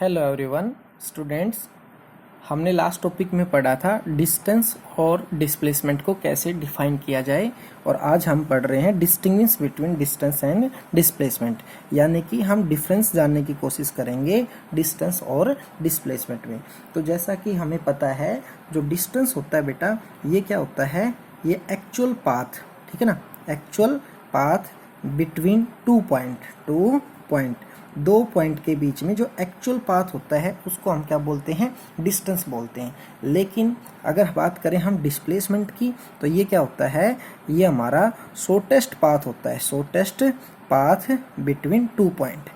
Hello everyone students, हमने last topic में पढ़ा था डिस्टेंस और डिस्प्लेसमेंट को कैसे डिफाइन किया जाए। और आज हम पढ़ रहे हैं distinguish between distance and displacement, यानी कि हम डिफरेंस जानने की कोशिश करेंगे डिस्टेंस और डिस्प्लेसमेंट में। तो जैसा कि हमें पता है, जो डिस्टेंस होता है बेटा, ये क्या होता है, ये एक्चुअल पाथ, ठीक है ना, actual path between two point, दो पॉइंट के बीच में जो एक्चुअल पाथ होता है उसको हम क्या बोलते हैं, डिस्टेंस बोलते हैं। लेकिन अगर बात करें हम डिस्प्लेसमेंट की, तो ये क्या होता है, ये हमारा शॉर्टेस्ट पाथ होता है, shortest path between two point,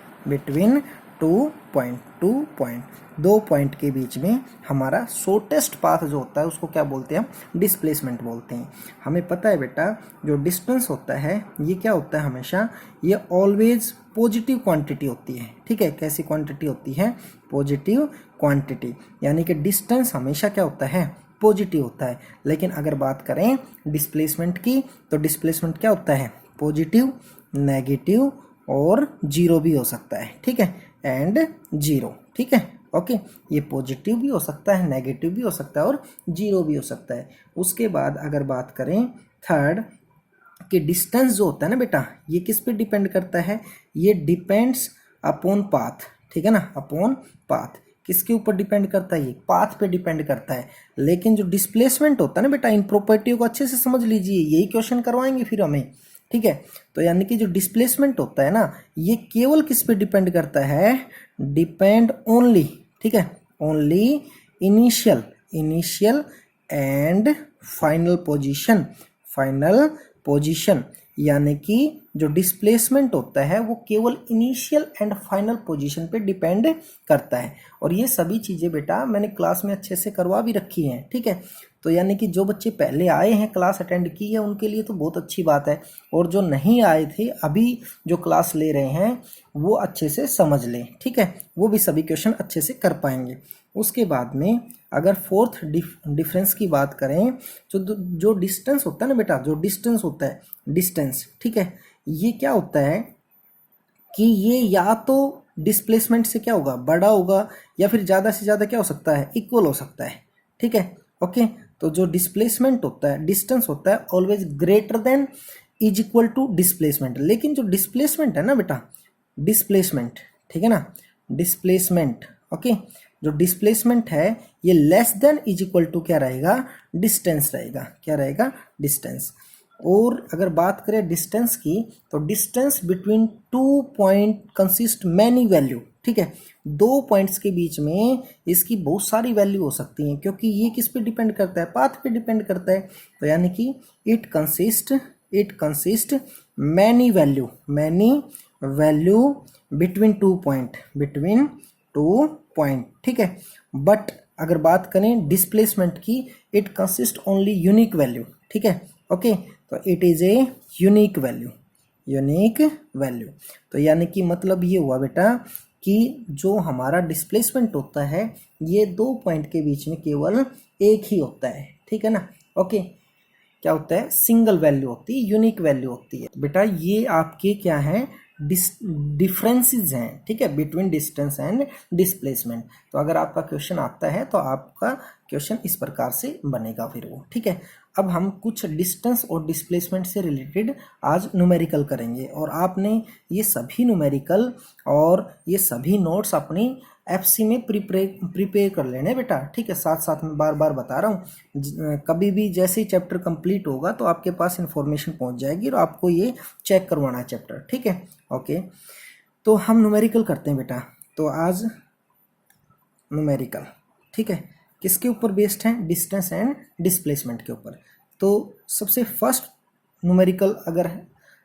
दो पॉइंट के बीच में हमारा शॉर्टेस्ट पाथ जो होता है उसको क्या बोलते हैं, हम डिस्प्लेसमेंट बोलते हैं। हमें पता है बेटा, जो डिस्टेंस होता है ये क्या होता है, हमेशा ये ऑलवेज पॉजिटिव क्वांटिटी होती है। ठीक है, कैसी क्वांटिटी होती है, पॉजिटिव क्वांटिटी, यानी कि डिस्टेंस हमेशा क्या होता है, पॉजिटिव होता है। लेकिन अगर बात करें डिस्प्लेसमेंट की, तो डिस्प्लेसमेंट क्या होता है, पॉजिटिव, नेगेटिव और जीरो भी हो सकता है। ठीक है, एंड जीरो। ठीक है, ओके, ये पॉजिटिव भी हो सकता है, नेगेटिव भी हो सकता है और जीरो भी हो सकता है। उसके बाद अगर बात करें थर्ड, कि डिस्टेंस जो होता है ना बेटा, ये किस पे डिपेंड करता है, ये डिपेंड्स अपॉन पाथ। ठीक है ना, अपॉन पाथ, किसके ऊपर डिपेंड करता है, ये पाथ पे डिपेंड करता है। लेकिन जो डिस्प्लेसमेंट होता है ना बेटा, इन प्रॉपर्टियों को अच्छे से समझ लीजिए, यही क्वेश्चन करवाएंगे फिर हमें। ठीक है, तो यानी कि जो डिस्प्लेसमेंट होता है ना, ये केवल किस पे डिपेंड करता है, डिपेंड ओनली, ठीक है, only initial and final position, यानी कि जो डिस्प्लेसमेंट होता है वो केवल इनिशियल एंड फाइनल पोजीशन पे डिपेंड करता है। और ये सभी चीज़ें बेटा मैंने क्लास में अच्छे से करवा भी रखी हैं। ठीक है, तो यानी कि जो बच्चे पहले आए हैं, क्लास अटेंड की है, उनके लिए तो बहुत अच्छी बात है, और जो नहीं आए थे, अभी जो क्लास ले रहे हैं, वो अच्छे से समझ लें। ठीक है, वो भी सभी क्वेश्चन अच्छे से कर पाएंगे। उसके बाद में अगर फोर्थ डिफरेंस की बात करें, जो डिस्टेंस होता है ना बेटा, जो डिस्टेंस होता है, डिस्टेंस, ठीक है, ये क्या होता है कि ये या तो डिस्प्लेसमेंट से क्या होगा, बड़ा होगा, या फिर ज़्यादा से ज़्यादा क्या हो सकता है, इक्वल हो सकता है। ठीक है, ओके, तो जो डिस्प्लेसमेंट होता है, डिस्टेंस होता है, always greater than is equal to displacement. लेकिन जो डिस्प्लेसमेंट है ना बेटा, डिस्प्लेसमेंट, ठीक है ना, डिस्प्लेसमेंट, ओके, जो डिस्प्लेसमेंट है ये less than is equal to क्या रहेगा, डिस्टेंस रहेगा। क्या रहेगा, डिस्टेंस। और अगर बात करें डिस्टेंस की, तो distance between two point consist many value. ठीक है, दो पॉइंट्स के बीच में इसकी बहुत सारी वैल्यू हो सकती हैं, क्योंकि ये किस पे डिपेंड करता है, पाथ पे डिपेंड करता है। तो यानी कि it consist many value between two point. ठीक है, बट अगर बात करें डिस्प्लेसमेंट की, it consist only unique value. ठीक है, ओके, तो it is a unique value. तो यानी कि मतलब ये हुआ बेटा कि जो हमारा डिस्प्लेसमेंट होता है ये दो पॉइंट के बीच में केवल एक ही होता है। ठीक है ना, ओके, क्या होता है, सिंगल वैल्यू होती है, यूनिक वैल्यू होती है। बेटा ये आपके क्या है, डिफरेंसेस हैं, ठीक है, बिटवीन डिस्टेंस एंड डिस्प्लेसमेंट। तो अगर आपका क्वेश्चन आता है तो आपका क्वेश्चन इस प्रकार से बनेगा फिर वो। ठीक है, अब हम कुछ डिस्टेंस और डिस्प्लेसमेंट से रिलेटेड आज न्यूमेरिकल करेंगे, और आपने ये सभी न्यूमेरिकल और ये सभी नोट्स अपनी एफसी में प्रिपेयर कर लेने बेटा। ठीक है, साथ साथ में बार बार बता रहा हूँ, कभी भी जैसे ही चैप्टर कंप्लीट होगा तो आपके पास इंफॉर्मेशन पहुँच जाएगी और आपको ये चेक करवाना है चैप्टर। ठीक है, ओके, तो हम न्यूमेरिकल करते हैं बेटा। तो आज न्यूमेरिकल, ठीक है, किसके ऊपर बेस्ड है, डिस्टेंस एंड डिस्प्लेसमेंट के ऊपर। तो सबसे फर्स्ट न्यूमेरिकल अगर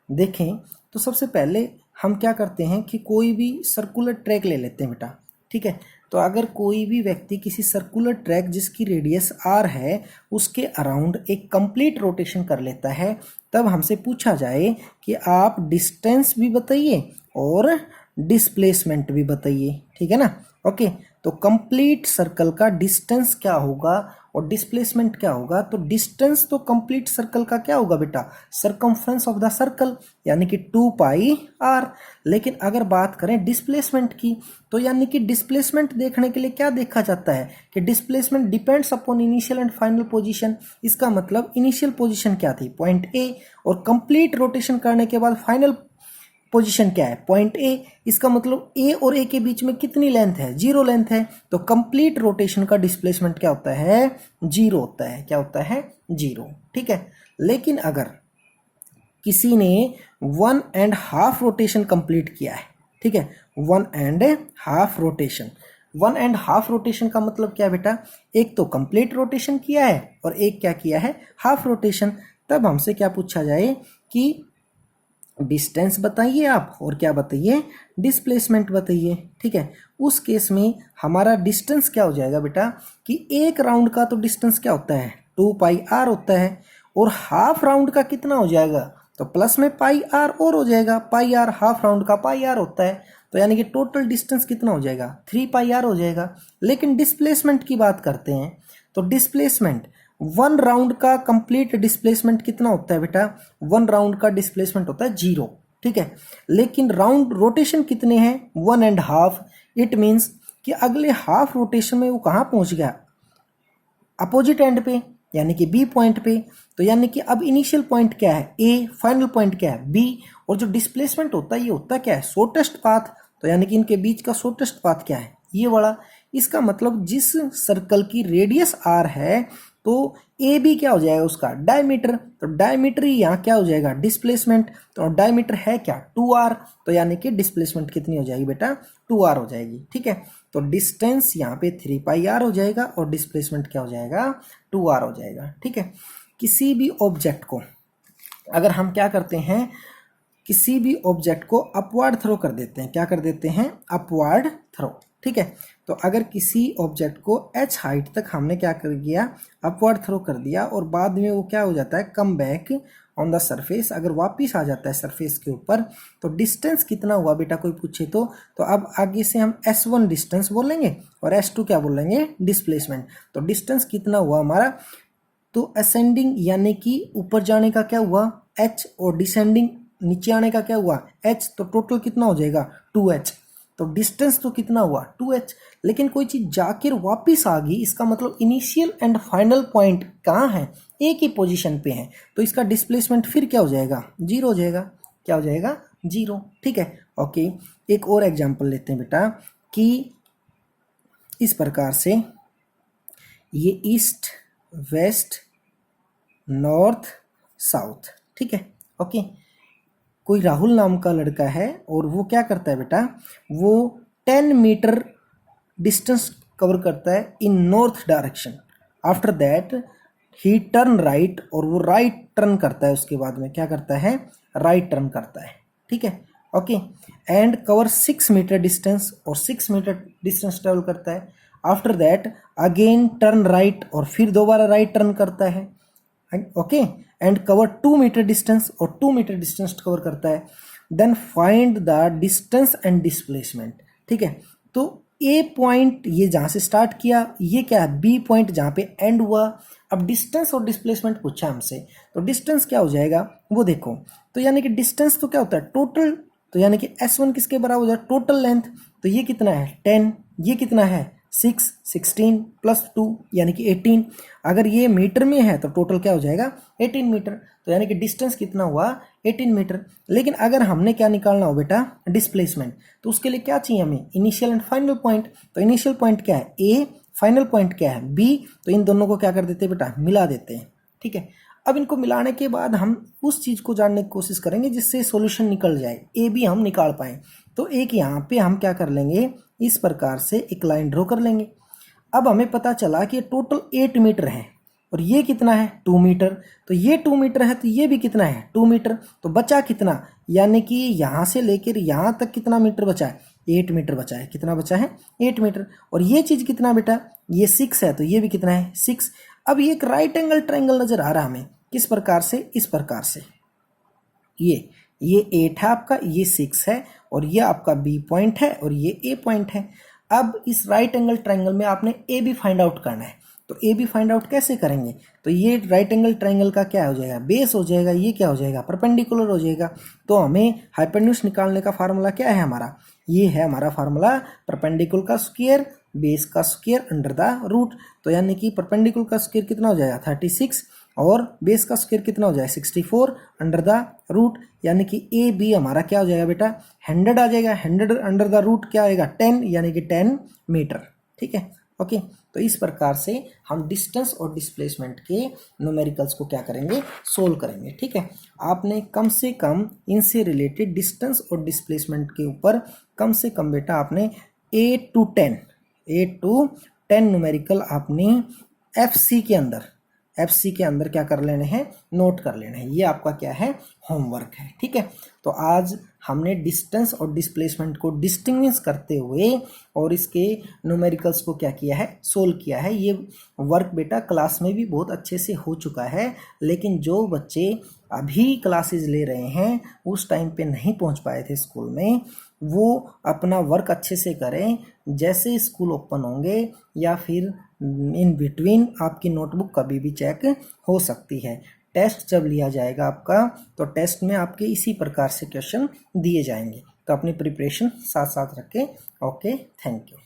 देखें, तो सबसे पहले हम क्या करते हैं कि कोई भी सर्कुलर ट्रैक ले लेते हैं बेटा। ठीक है, तो अगर कोई भी व्यक्ति किसी सर्कुलर ट्रैक जिसकी रेडियस r है, उसके अराउंड एक कंप्लीट रोटेशन कर लेता है, तब हमसे पूछा जाए कि आप डिस्टेंस भी बताइए और डिस्प्लेसमेंट भी बताइए। ठीक है ना, ओके, तो कंप्लीट सर्कल का डिस्टेंस क्या होगा और डिस्प्लेसमेंट क्या होगा, तो डिस्टेंस तो कंप्लीट सर्कल का क्या होगा बेटा, सरकमफ्रेंस ऑफ द सर्कल, यानी कि 2πr। लेकिन अगर बात करें डिस्प्लेसमेंट की, तो यानी कि डिस्प्लेसमेंट देखने के लिए क्या देखा जाता है कि displacement depends upon initial and final position. इसका मतलब इनिशियल पोजीशन क्या थी, पॉइंट ए, और कंप्लीट रोटेशन करने के बाद फाइनल पोजीशन क्या है, पॉइंट ए। इसका मतलब ए और ए के बीच में कितनी लेंथ है, 0 लेंथ है। तो कंप्लीट रोटेशन का डिस्प्लेसमेंट क्या होता है, 0 होता है। क्या होता है, 0। ठीक है। लेकिन अगर किसी ने 1.5 रोटेशन कंप्लीट किया है, ठीक है, 1.5 रोटेशन, 1.5 रोटेशन का मतलब क्या बेटा, एक तो कंप्लीट रोटेशन किया है और एक क्या किया है, हाफ रोटेशन। तब हमसे क्या पूछा जाए कि डिस्टेंस बताइए आप, और क्या बताइए, डिस्प्लेसमेंट बताइए। ठीक है। उस केस में हमारा डिस्टेंस क्या हो जाएगा बेटा, कि एक राउंड का तो डिस्टेंस क्या होता है, 2πr होता है, और हाफ राउंड का कितना हो जाएगा, तो प्लस में πr और हो जाएगा, πr हाफ राउंड का πr होता है। तो यानी कि टोटल डिस्टेंस कितना हो जाएगा, 3πr हो जाएगा। लेकिन डिस्प्लेसमेंट की बात करते हैं, तो डिस्प्लेसमेंट 1 राउंड का कंप्लीट डिस्प्लेसमेंट कितना होता है बेटा, 1 राउंड का डिस्प्लेसमेंट होता है 0। ठीक है। लेकिन राउंड रोटेशन कितने हैं, 1.5। इट मीन्स कि अगले हाफ रोटेशन में वो कहाँ पहुंच गया, अपोजिट एंड पे, यानी कि बी पॉइंट पे। तो यानी कि अब इनिशियल पॉइंट क्या है, ए, फाइनल पॉइंट क्या है, बी, और जो डिस्प्लेसमेंट होता है ये होता क्या है, शॉर्टेस्ट पाथ। तो यानी कि इनके बीच का शॉर्टेस्ट पाथ क्या है, ये वाला। इसका मतलब जिस सर्कल की रेडियस आर है, तो ए बी क्या हो जाएगा उसका डायमीटर, तो डायमीटर ही यहाँ क्या हो जाएगा, डिस्प्लेसमेंट। तो डायमीटर है क्या, 2r। तो यानी कि डिस्प्लेसमेंट कितनी हो जाएगी बेटा, 2r हो जाएगी। ठीक है। तो डिस्टेंस यहाँ पे 3πr हो जाएगा और डिस्प्लेसमेंट क्या हो जाएगा, 2r हो जाएगा। ठीक है। किसी भी ऑब्जेक्ट को अगर हम क्या करते हैं, किसी भी ऑब्जेक्ट को अपवर्ड थ्रो कर देते हैं, क्या कर देते हैं, अपवर्ड थ्रो। ठीक है। तो अगर किसी ऑब्जेक्ट को h हाइट तक हमने क्या कर दिया, अपवर्ड थ्रो कर दिया, और बाद में वो क्या हो जाता है, come back on the surface, अगर वापिस आ जाता है सरफेस के ऊपर, तो डिस्टेंस कितना हुआ बेटा, कोई पूछे तो अब आगे से हम s1 डिस्टेंस बोलेंगे और s2 क्या बोलेंगे, डिस्प्लेसमेंट। तो डिस्टेंस कितना हुआ हमारा, तो असेंडिंग यानी कि ऊपर जाने का क्या हुआ h, और डिसेंडिंग नीचे आने का क्या हुआ h। तो टोटल कितना हो जाएगा, 2h। तो डिस्टेंस तो कितना हुआ, 2h। लेकिन कोई चीज जाकर वापिस आ गई, इसका मतलब इनिशियल एंड फाइनल पॉइंट कहाँ है, एक ही पोजीशन पे है, तो इसका डिस्प्लेसमेंट फिर क्या हो जाएगा, 0 हो जाएगा। क्या हो जाएगा, 0। ठीक है। ओके। एक और एग्जांपल लेते हैं बेटा, कि इस प्रकार से ये ईस्ट वेस्ट नॉर्थ साउथ, ठीक है। ओके। कोई राहुल नाम का लड़का है और वो क्या करता है बेटा, वो 10 मीटर डिस्टेंस कवर करता है in north direction. After that he turn right, और वो राइट टर्न करता है, उसके बाद में क्या करता है, राइट टर्न करता है। ठीक है। Okay. And cover 6 metre distance, और 6 मीटर डिस्टेंस ट्रेवल करता है। After that again turn right, और फिर दोबारा राइट टर्न करता है। Okay. And cover 2 metre distance, और 2 मीटर डिस्टेंस कवर करता है। Then find the distance and displacement. ठीक है। तो ए पॉइंट ये जहां से स्टार्ट किया, ये क्या है, बी पॉइंट जहां पे एंड हुआ। अब डिस्टेंस और डिस्प्लेसमेंट पूछा हमसे, तो डिस्टेंस क्या हो जाएगा वो देखो। तो यानी कि डिस्टेंस तो क्या होता है, टोटल। तो यानी कि s1 किसके बराबर हो जाए, टोटल लेंथ। तो ये कितना है, 10। ये कितना है, 6, 16 प्लस 2 यानी कि 18। अगर ये मीटर में है तो टोटल क्या हो जाएगा, 18 मीटर। तो यानी कि डिस्टेंस कितना हुआ, 18 मीटर। लेकिन अगर हमने क्या निकालना हो बेटा, डिस्प्लेसमेंट, तो उसके लिए क्या चाहिए हमें, इनिशियल एंड फाइनल पॉइंट। तो इनिशियल पॉइंट क्या है, ए, फाइनल पॉइंट क्या है, बी। तो इन दोनों को क्या कर देते हैं बेटा, मिला देते हैं। ठीक है। अब इनको मिलाने के बाद हम उस चीज को जानने की कोशिश करेंगे जिससे सॉल्यूशन निकल जाए, ए बी हम निकाल पाए। तो एक यहाँ पे हम क्या कर लेंगे, इस प्रकार से एक लाइन ड्रॉ कर लेंगे। अब हमें पता चला कि टोटल 8 मीटर है, और ये कितना है, 2 मीटर। तो ये 2 मीटर है, तो ये भी कितना है, 2 मीटर। तो बचा कितना, यानी कि यहाँ से लेकर यहाँ तक कितना मीटर बचा है, 8 मीटर बचा है। कितना बचा है, 8 मीटर। और ये चीज कितना बेटा, ये 6 है, तो ये भी कितना है, 6। अब ये एक राइट एंगल ट्रायंगल नजर आ रहा है हमें, किस प्रकार से, इस प्रकार से। ये 8 है आपका, ये 6 है, और ये आपका बी पॉइंट है, और ये ए पॉइंट है। अब इस राइट एंगल ट्रायंगल में आपने ए भी फाइंड आउट करना है। तो ए बी फाइंड आउट कैसे करेंगे? तो ये राइट एंगल ट्राइंगल का क्या हो जाएगा? बेस हो जाएगा। ये क्या हो जाएगा? परपेंडिकुलर हो जाएगा। तो हमें हाइपोटेन्यूज निकालने का फार्मूला क्या है हमारा? ये है हमारा फार्मूला, परपेंडिकुलर का स्क्वायर बेस का स्क्वायर अंडर द रूट। तो यानी कि परपेंडिकुलर का स्क्वायर कितना हो जाएगा? 36 और बेस का स्क्वायर कितना हो जाएगा? 64 अंडर द रूट। यानी कि ए बी हमारा क्या हो जाएगा बेटा? 100 आ जाएगा। 100 अंडर द रूट क्या आएगा? 10, यानी कि 10 मीटर। ठीक है, ओके। तो इस प्रकार से हम डिस्टेंस और डिस्प्लेसमेंट के न्यूमेरिकल्स को क्या करेंगे? सोल्व करेंगे। ठीक है, आपने कम से कम इनसे रिलेटेड डिस्टेंस और डिस्प्लेसमेंट के ऊपर कम से कम बेटा आपने 8 to 10 न्यूमेरिकल आपने एफ सी के अंदर क्या कर लेने हैं? नोट कर लेने हैं। ये आपका क्या है? होमवर्क है। ठीक है, तो आज हमने डिस्टेंस और डिस्प्लेसमेंट को डिस्टिंग्विश करते हुए और इसके न्यूमेरिकल्स को क्या किया है? सोल्व किया है। ये वर्क बेटा क्लास में भी बहुत अच्छे से हो चुका है, लेकिन जो बच्चे अभी क्लासेस ले रहे हैं, उस टाइम पे नहीं पहुंच पाए थे स्कूल में, वो अपना वर्क अच्छे से करें। जैसे स्कूल ओपन होंगे या फिर इन बिटवीन आपकी नोटबुक कभी भी चेक हो सकती है। टेस्ट जब लिया जाएगा आपका, तो टेस्ट में आपके इसी प्रकार से क्वेश्चन दिए जाएंगे। तो अपनी प्रिपरेशन साथ साथ रखें। Okay, thank you.